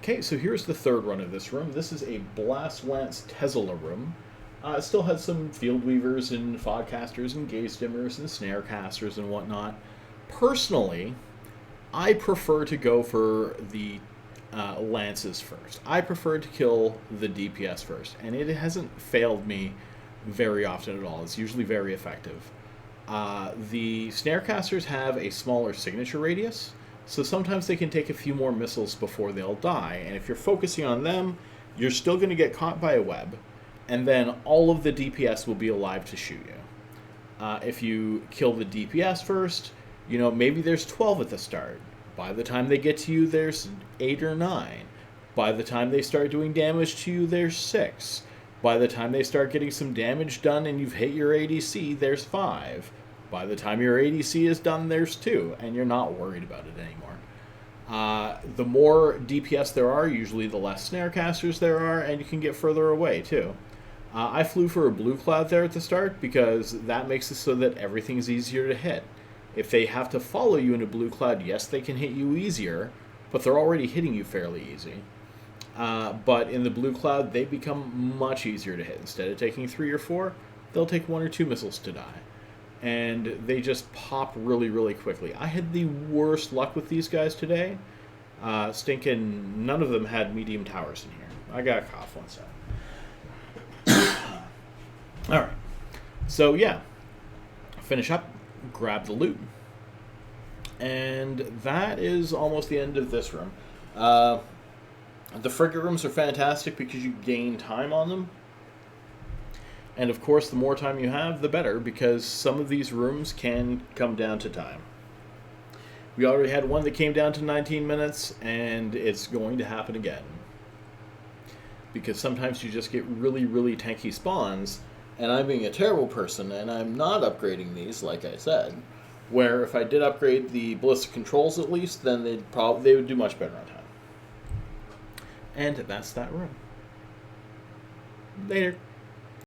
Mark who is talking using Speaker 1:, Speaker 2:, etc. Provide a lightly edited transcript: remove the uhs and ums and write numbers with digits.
Speaker 1: Okay, so here's the third run of this room. This is a Blast Lance Tessella room. It still has some field weavers and fogcasters and gaze dimmers and snare casters and whatnot. Personally, I prefer to go for the lances first. I prefer to kill the DPS first, and it hasn't failed me very often at all. It's usually very effective. The snarecasters have a smaller signature radius, so sometimes they can take a few more missiles before they'll die, and if you're focusing on them, you're still going to get caught by a web, and then all of the DPS will be alive to shoot you. If you kill the DPS first, maybe there's 12 at the start. By the time they get to you, there's 8 or 9. By the time they start doing damage to you, there's 6. By the time they start getting some damage done and you've hit your ADC, there's 5. By the time your ADC is done, there's 2, and you're not worried about it anymore. The more DPS there are, usually the less snare casters there are, and you can get further away, too. I flew for a blue cloud there at the start because that makes it so that everything's easier to hit. If they have to follow you in a blue cloud, yes, they can hit you easier, but they're already hitting you fairly easy. But in the blue cloud, they become much easier to hit. Instead of taking 3 or 4, they'll take 1 or 2 missiles to die. And they just pop really, really quickly. I had the worst luck with these guys today. Stinking, none of them had medium towers in here. I got a cough one second. Alright. So, yeah. Finish up. Grab the loot. And that is almost the end of this room. The frigate rooms are fantastic because you gain time on them. And of course, the more time you have, the better, because some of these rooms can come down to time. We already had one that came down to 19 minutes, and it's going to happen again. Because sometimes you just get really, really tanky spawns, and I'm being a terrible person, and I'm not upgrading these, like I said. Where if I did upgrade the ballistic controls at least, then they would do much better on time. And that's that room. Later.